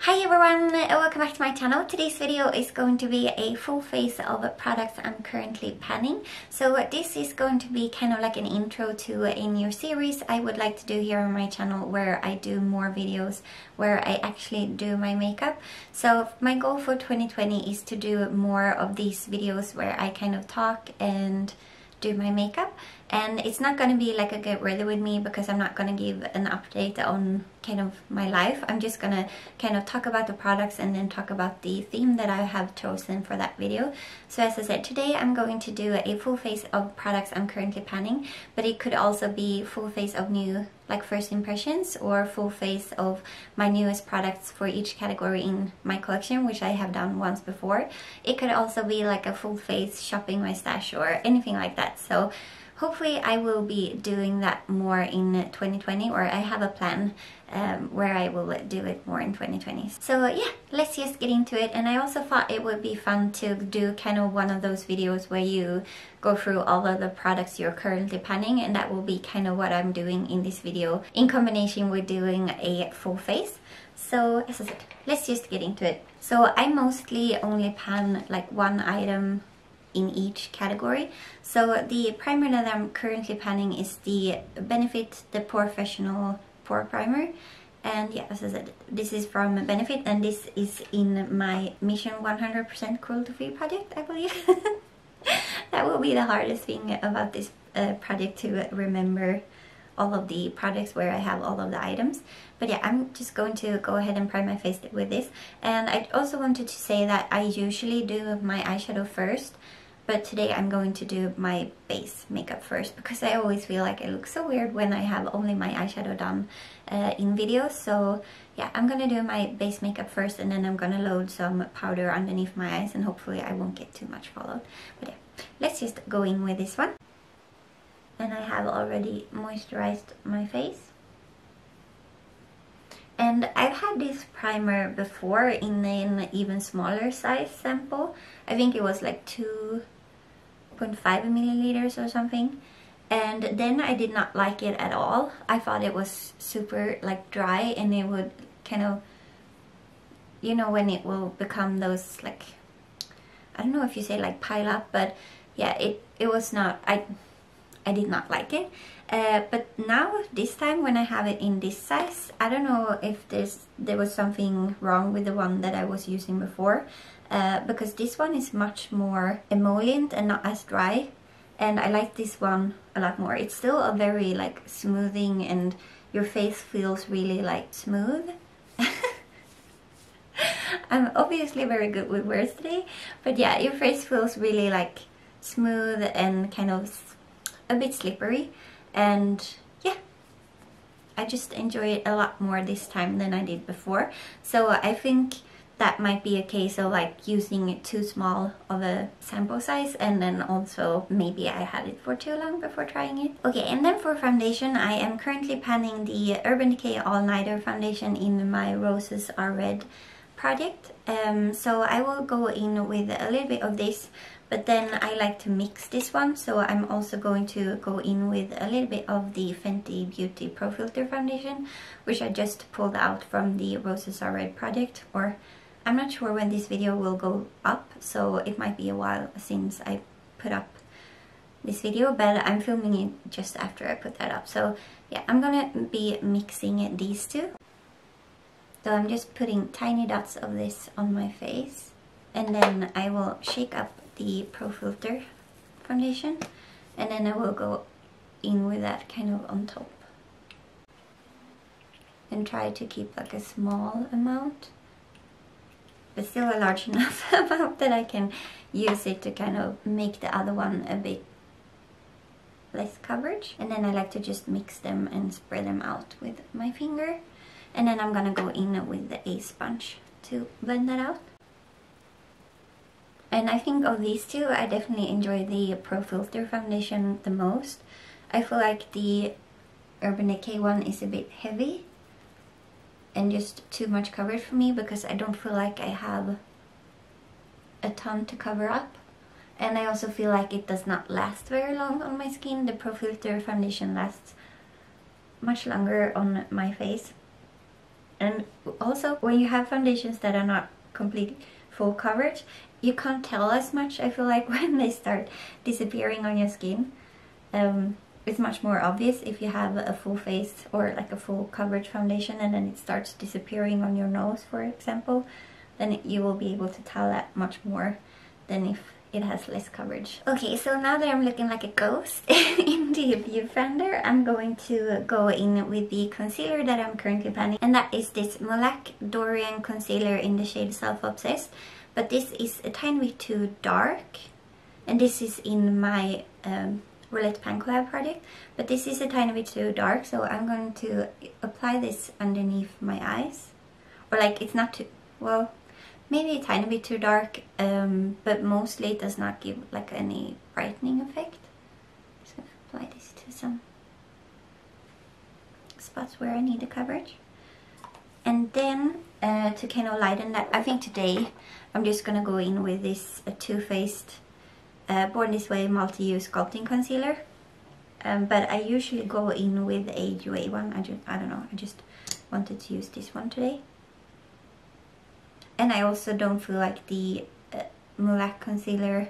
Hi everyone, welcome back to my channel. Today's video is going to be a full face of products I'm currently panning. So this is going to be kind of like an intro to a new series I would like to do here on my channel, where I do more videos where I actually do my makeup. So my goal for 2020 is to do more of these videos where I kind of talk and do my makeup. And it's not going to be like a get ready with me, because I'm not going to give an update on kind of my life. I'm just going to kind of talk about the products and then talk about the theme that I have chosen for that video. So as I said, today I'm going to do a full face of products I'm currently panning, but it could also be full face of new, like first impressions, or full face of my newest products for each category in my collection, which I have done once before. It could also be like a full face shopping my stash or anything like that. So hopefully I will be doing that more in 2020, or I have a plan where I will do it more in 2020. So yeah, let's just get into it. And I also thought it would be fun to do kind of one of those videos where you go through all of the products you're currently panning, and that will be kind of what I'm doing in this video, in combination with doing a full face. So as I said, let's just get into it. So I mostly only pan like one item in each category. So the primer that I'm currently panning is the Benefit The Professional Pore Primer. And yeah, as I said, this is from Benefit, and this is in my Mission 100% Cruelty Free project, I believe. That will be the hardest thing about this project, to remember all of the products where I have all of the items. But yeah, I'm just going to go ahead and prime my face with this. And I also wanted to say that I usually do my eyeshadow first, but today I'm going to do my base makeup first, because I always feel like it looks so weird when I have only my eyeshadow done in videos. So yeah, I'm gonna do my base makeup first, and then I'm gonna load some powder underneath my eyes, and hopefully I won't get too much followed. But yeah, let's just go in with this one. And I have already moisturized my face. And I've had this primer before in an even smaller size sample. I think it was like 2.5 milliliters or something. And then I did not like it at all. I thought it was super like dry, and it would kind of, you know, when it will become those like, I don't know if you say like pile up, but yeah, it was not, I did not like it. But now, this time when I have it in this size, I don't know if there was something wrong with the one that I was using before, because this one is much more emollient and not as dry, and I like this one a lot more. It's still a very like smoothing, and your face feels really like smooth. I'm obviously very good with words today, but yeah, your face feels really like smooth and kind of a bit slippery. And yeah, I just enjoy it a lot more this time than I did before. So I think that might be a case of like using it too small of a sample size, and then also maybe I had it for too long before trying it. Okay, and then for foundation, I am currently panning the Urban Decay All Nighter foundation in my Roses Are Red project. So I will go in with a little bit of this, but then I like to mix this one, so I'm also going to go in with a little bit of the Fenty Beauty Pro Filter foundation, which I just pulled out from the Roses Are Red project. Or I'm not sure when this video will go up, so it might be a while since I put up this video, but I'm filming it just after I put that up. So yeah, I'm gonna be mixing these two. So I'm just putting tiny dots of this on my face, and then I will shake up the Pro Filter foundation, and then I will go in with that kind of on top, and try to keep like a small amount, but still a large enough amount that I can use it to kind of make the other one a bit less coverage. And then I like to just mix them and spread them out with my finger, and then I'm gonna go in with a sponge to blend that out. And I think of these two, I definitely enjoy the Pro Filter foundation the most. I feel like the Urban Decay one is a bit heavy and just too much coverage for me, because I don't feel like I have a ton to cover up. And I also feel like it does not last very long on my skin. The Pro Filter foundation lasts much longer on my face. And also, when you have foundations that are not complete full coverage, you can't tell as much, I feel like, when they start disappearing on your skin. It's much more obvious if you have a full face or like a full coverage foundation and then it starts disappearing on your nose, for example. Then you will be able to tell that much more than if it has less coverage. Okay, so now that I'm looking like a ghost in the viewfinder, I'm going to go in with the concealer that I'm currently panning, and that is this Molac Dorian concealer in the shade Self Obsessed. But this is a tiny bit too dark, and this is in my Roulette Pan Collab project, but this is a tiny bit too dark, so I'm going to apply this underneath my eyes. Or like, it's not too, well, maybe a tiny bit too dark, but mostly it does not give like any brightening effect. I'm just gonna apply this to some spots where I need the coverage. And then to kind of lighten that, I think today I'm just gonna go in with this Too Faced Born This Way multi-use sculpting concealer. But I usually go in with a UA one. I don't know, I just wanted to use this one today. And I also don't feel like the Molac concealer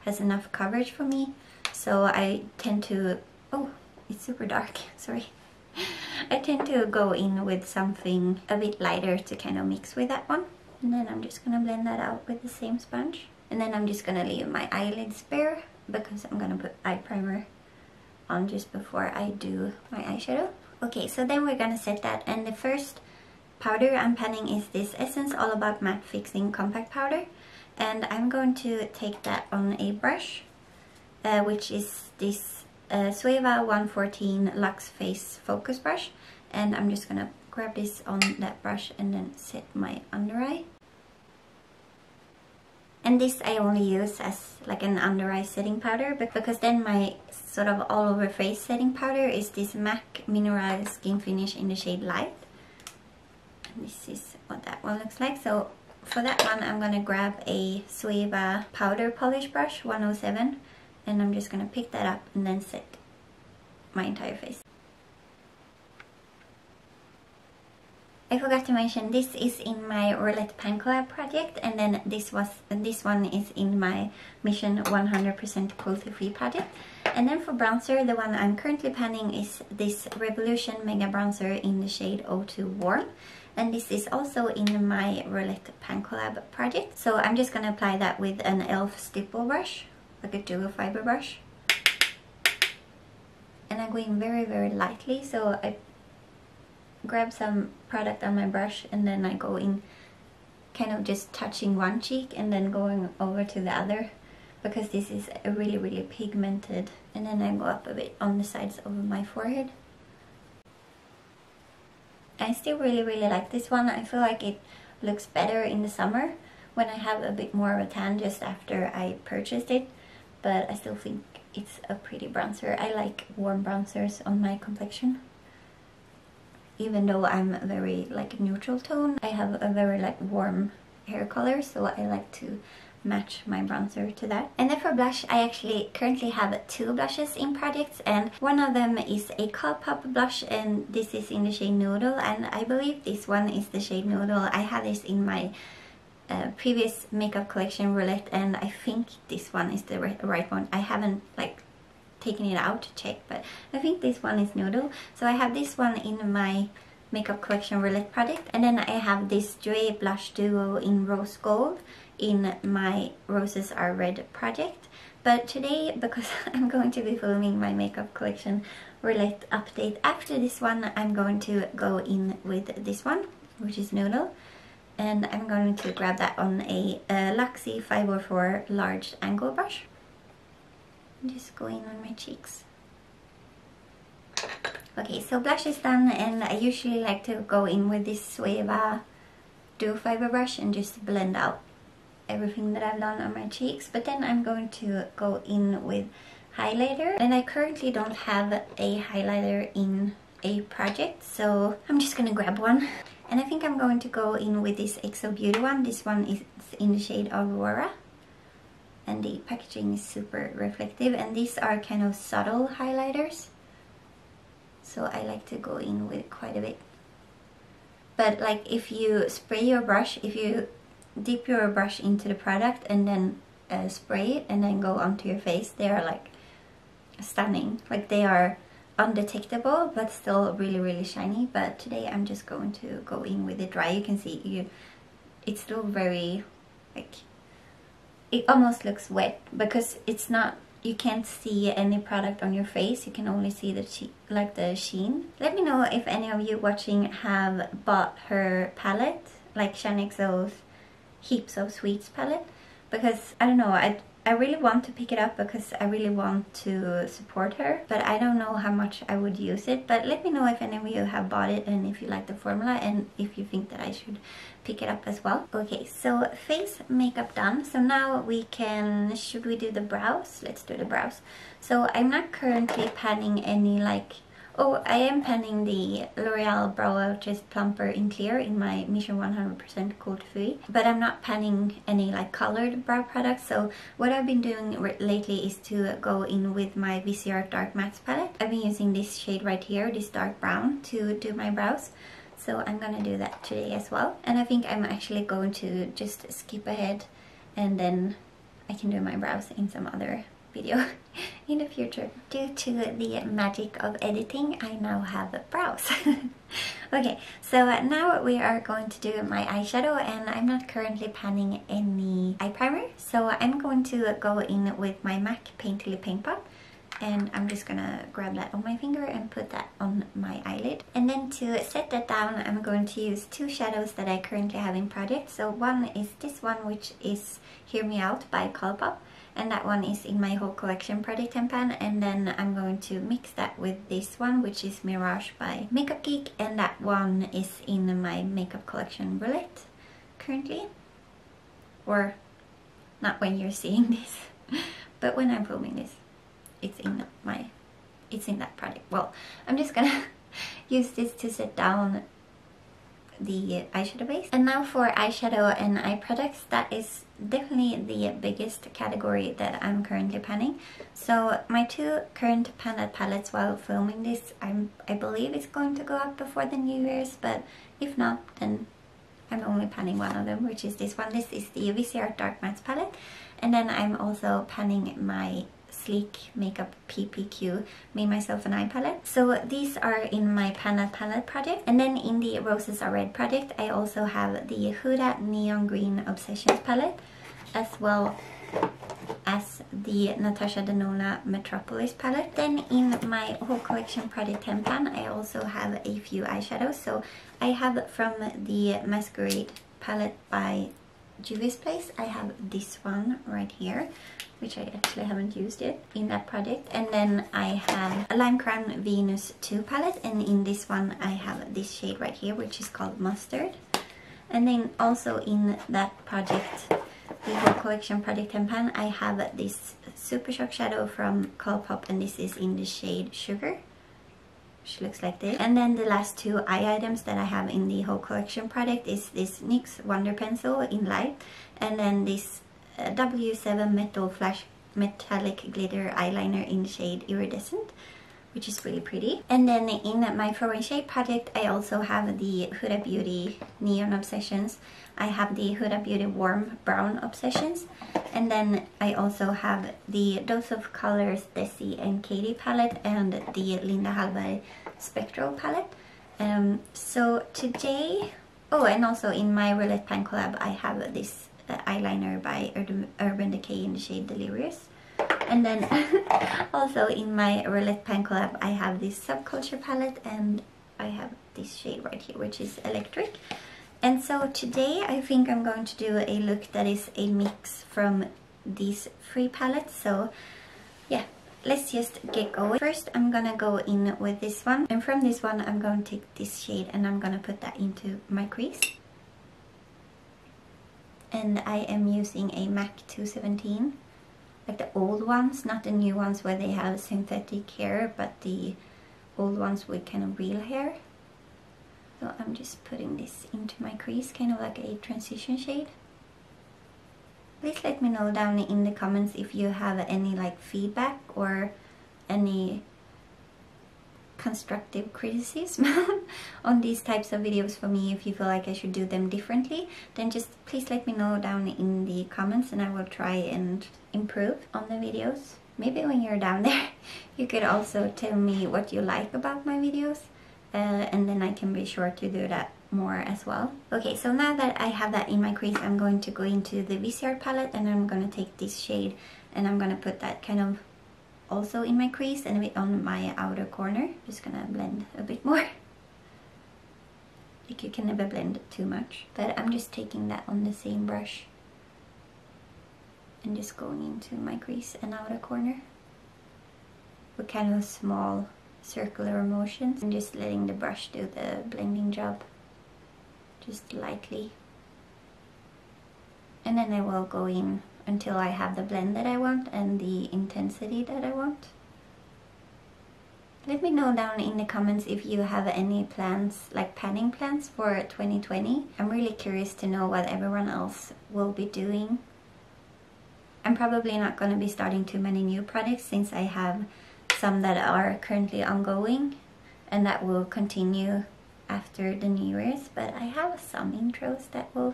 has enough coverage for me, so I tend to, oh, it's super dark, sorry. I tend to go in with something a bit lighter to kind of mix with that one. And then I'm just gonna blend that out with the same sponge. And then I'm just gonna leave my eyelids bare because I'm gonna put eye primer on just before I do my eyeshadow. Okay, so then we're gonna set that, and the first powder I'm panning is this Essence All About Matte Fixing Compact Powder, and I'm going to take that on a brush, which is this Sueva 114 Luxe Face Focus Brush, and I'm just gonna grab this on that brush and then set my under eye. And this I only use as like an under eye setting powder, but because then my sort of all over face setting powder is this MAC Mineral Skin Finish in the shade Light. This is what that one looks like. So for that one I'm gonna grab a Sueva powder polish brush 107, and I'm just gonna pick that up and then set my entire face. I forgot to mention, this is in my Roulette Pan Collab project, and then this one is in my Mission 100% Cruelty Free project. And then for bronzer, the one I'm currently panning is this Revolution Mega Bronzer in the shade 02 Warm. And this is also in my Roulette Pan Collab project. So I'm just gonna apply that with an e.l.f. stipple brush, like a dual fiber brush. And I'm going very, very lightly, so I grab some product on my brush and then I go in kind of just touching one cheek and then going over to the other, because this is a really, really pigmented. And then I go up a bit on the sides of my forehead. I still really, really like this one. I feel like it looks better in the summer when I have a bit more of a tan just after I purchased it, but I still think it's a pretty bronzer. I like warm bronzers on my complexion. Even though I'm very like neutral tone, I have a very like warm hair color, so I like to match my bronzer to that. And then for blush, I actually currently have two blushes in projects, and one of them is a Colourpop blush, and this is in the shade Noodle, and I believe this one is the shade Noodle. I had this in my previous makeup collection Roulette, and I think this one is the right one. I haven't like taken it out to check, but I think this one is Noodle. So I have this one in my makeup collection Roulette project, and then I have this Jouer blush duo in Rose Gold in my Roses Are Red project. But today, because I'm going to be filming my makeup collection Roulette update after this one, I'm going to go in with this one, which is Noodle, and I'm going to grab that on a Luxie 504 large angle brush. Just go in on my cheeks. Okay, so blush is done, and I usually like to go in with this Sueva dual fiber brush and just blend out everything that I've done on my cheeks. But then I'm going to go in with highlighter, and I currently don't have a highlighter in a project, so I'm just gonna grab one. And I think I'm going to go in with this XO Beauty one. This one is in the shade Aurora, and the packaging is super reflective, and these are kind of subtle highlighters, so I like to go in with quite a bit. But like if you spray your brush, if you dip your brush into the product and then spray it and then go onto your face, they are like stunning. Like they are undetectable but still really, really shiny. But today I'm just going to go in with it dry. You can see it's still very, like, it almost looks wet because it's not, you can't see any product on your face. You can only see the the sheen. Let me know if any of you watching have bought her palette, like Shannixo's Heaps of Sweets palette, because I don't know, I really want to pick it up because I really want to support her, but I don't know how much I would use it. But let me know if any of you have bought it and if you like the formula and if you think that I should pick it up as well. Okay, so face makeup done. So now we can, should we do the brows? Let's do the brows. So I'm not currently panning any like, oh, I am panning the L'Oreal Brow Artist Plumper in Clear in my Mission 100% Cruelty-Free, but I'm not panning any like colored brow products. So what I've been doing lately is to go in with my VCR Dark Mattes palette. I've been using this shade right here, this dark brown, to do my brows. So I'm gonna do that today as well. And I think I'm actually going to just skip ahead and then I can do my brows in some other video in the future. Due to the magic of editing, I now have brows. Okay, so now we are going to do my eyeshadow, and I'm not currently panning any eye primer, so I'm going to go in with my MAC Painterly Paint Pot, and I'm just gonna grab that on my finger and put that on my eyelid. And then to set that down, I'm going to use two shadows that I currently have in project. So one is this one, which is Hear Me Out by Colourpop, and that one is in my whole collection project pan. And then I'm going to mix that with this one, which is Mirage by Makeup Geek, and that one is in my makeup collection Roulette currently, or not when you're seeing this, but when I'm filming this, it's in that project. Well, I'm just gonna use this to set down the eyeshadow base. And now for eyeshadow and eye products, that is definitely the biggest category that I'm currently panning. So my two current panned palettes while filming this, I believe it's going to go up before the New Year's, but if not, then I'm only panning one of them, which is this one. This is the VCR Dark Mattes palette, and then I'm also panning my Sleek Makeup PPQ Me, Myself and I palette. So these are in my Panned Palette project. And then in the Roses Are Red project, I also have the Huda Neon Green Obsessions palette, as well as the Natasha Denona Metropolis palette. Then in my whole collection project 10 pan, I also have a few eyeshadows. So I have from the Masquerade palette by Juvia's Place, I have this one right here, which I actually haven't used yet in that project. And then I have a Lime Crown Venus 2 palette, and in this one I have this shade right here, which is called Mustard. And then also in that project, the whole collection project 10 pan, I have this Super Shock shadow from Colourpop, and this is in the shade Sugar, which looks like this. And then the last two eye items that I have in the whole collection project is this NYX Wonder Pencil in Light, and then this W7 Metal Flash Metallic Glitter Eyeliner in shade Iridescent, which is really pretty. And then in my Foreign Shade project, I also have the Huda Beauty Neon Obsessions. I have the Huda Beauty Warm Brown Obsessions. And then I also have the Dose of Colors Desi and Katie palette and the Linda Hallberg Spectral palette. So today, oh, and also in my Roulette Pan collab, I have this eyeliner by Urban Decay in the shade Delirious. And then also in my Roulette Pan collab, I have this Subculture palette, and I have this shade right here, which is Electric. And so today I think I'm going to do a look that is a mix from these three palettes. So yeah, let's just get going. First I'm gonna go in with this one, and from this one I'm going to take this shade and I'm gonna put that into my crease. And I am using a MAC 217, like the old ones, not the new ones where they have synthetic hair, but the old ones with kind of real hair. So I'm just putting this into my crease, kind of like a transition shade. Please let me know down in the comments if you have any like feedback or any constructive criticism on these types of videos for me. If you feel like I should do them differently, then just please let me know down in the comments and I will try and improve on the videos. Maybe when you're down there you could also tell me what you like about my videos, and then I can be sure to do that more as well. Okay, so now that I have that in my crease, I'm going to go into the VCR palette and I'm going to take this shade and I'm going to put that kind of also in my crease and a bit on my outer corner. Just gonna blend a bit more. Like, you can never blend too much, but I'm just taking that on the same brush and just going into my crease and outer corner with kind of small circular motions and just letting the brush do the blending job, just lightly. And then I will go in until I have the blend that I want and the intensity that I want. Let me know down in the comments if you have any plans, like panning plans for 2020. I'm really curious to know what everyone else will be doing. I'm probably not going to be starting too many new projects since I have some that are currently ongoing and that will continue after the New Year's, but I have some intros that will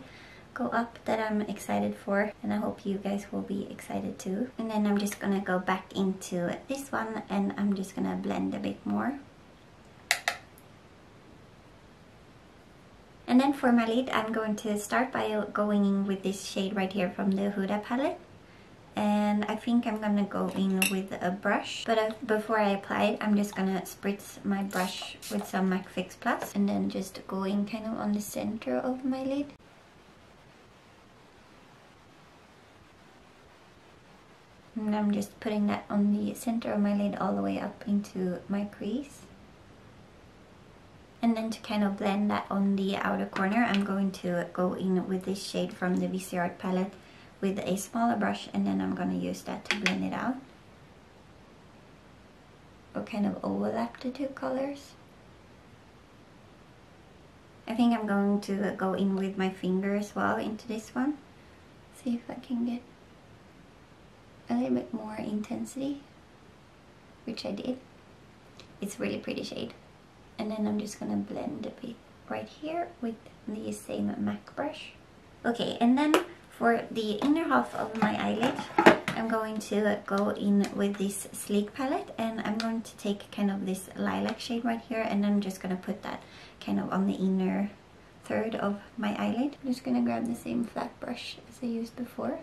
go up that I'm excited for, and I hope you guys will be excited too. And then I'm just gonna go back into this one and I'm just gonna blend a bit more. And then for my lid, I'm going to start by going in with this shade right here from the Huda palette. And I think I'm gonna go in with a brush, but before I apply it, I'm just gonna spritz my brush with some MAC Fix Plus and then just go in kind of on the center of my lid. And I'm just putting that on the center of my lid all the way up into my crease. And then to kind of blend that on the outer corner, I'm going to go in with this shade from the VCR palette with a smaller brush, and then I'm going to use that to blend it out. Or kind of overlap the two colors. I think I'm going to go in with my finger as well into this one. See if I can get a little bit more intensity, which I did. It's a really pretty shade. And then I'm just gonna blend a bit right here with the same MAC brush. Okay, and then for the inner half of my eyelid, I'm going to go in with this Sleek palette, and I'm going to take kind of this lilac shade right here, and I'm just gonna put that kind of on the inner third of my eyelid. I'm just gonna grab the same flat brush as I used before.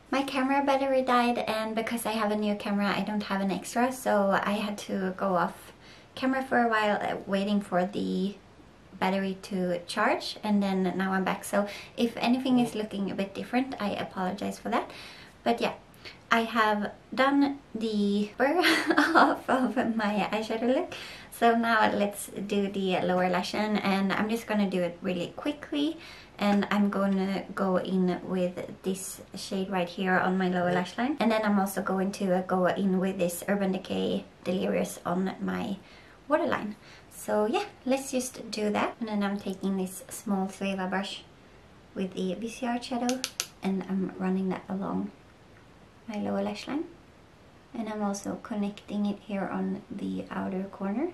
My camera battery died, and because I have a new camera I don't have an extra, so I had to go off camera for a while waiting for the battery to charge, and then now I'm back. So if anything is looking a bit different, I apologize for that. But yeah, I have done the upper half of my eyeshadow look. So now let's do the lower lash line, and I'm just gonna do it really quickly. And I'm going to go in with this shade right here on my lower lash line. And then I'm also going to go in with this Urban Decay Delirious on my waterline. So yeah, let's just do that. And then I'm taking this small Sueva brush with the VCR shadow and I'm running that along my lower lash line. And I'm also connecting it here on the outer corner.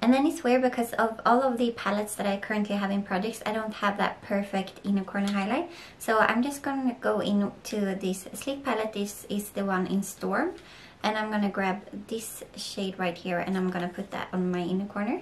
And then it's weird because of all of the palettes that I currently have in projects, I don't have that perfect inner corner highlight. So I'm just going to go into this Sleek palette. This is the one in Storm. And I'm going to grab this shade right here and I'm going to put that on my inner corner.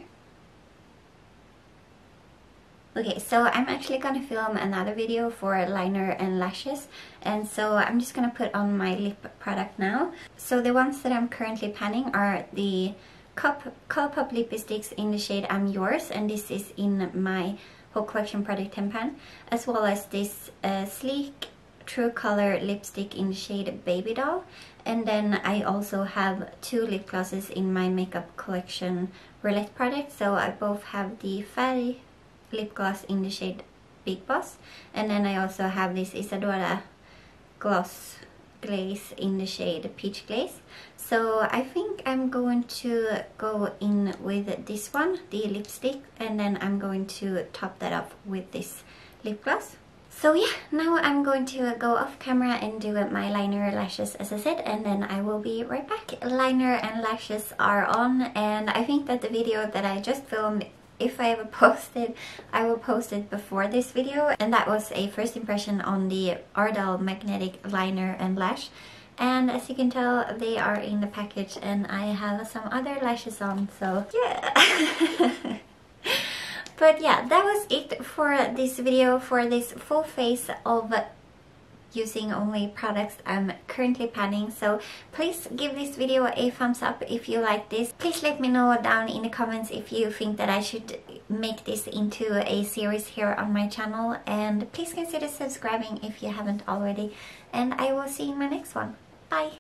Okay, so I'm actually going to film another video for liner and lashes. And so I'm just going to put on my lip product now. So the ones that I'm currently panning are the Colourpop lipsticks in the shade I'm Yours, and this is in my whole collection product 10 pan, as well as this Sleek True Color lipstick in the shade Baby Doll. And then I also have two lip glosses in my makeup collection Roulette product. So I both have the Fatty lip gloss in the shade Big Boss, and then I also have this Isadora gloss glaze in the shade Peach Glaze. So I think I'm going to go in with this one, the lipstick, and then I'm going to top that up with this lip gloss. So yeah, now I'm going to go off camera and do my liner, lashes as I said, and then I will be right back. Liner and lashes are on, and I think that the video that I just filmed, if I ever post it, I will post it before this video, and that was a first impression on the Ardell magnetic liner and lash. And as you can tell, they are in the package, and I have some other lashes on, so yeah. But yeah, that was it for this video, for this full face of using only products I'm currently panning. So please give this video a thumbs up if you like this. Please let me know down in the comments if you think that I should make this into a series here on my channel, and please consider subscribing if you haven't already, and I will see you in my next one. Bye!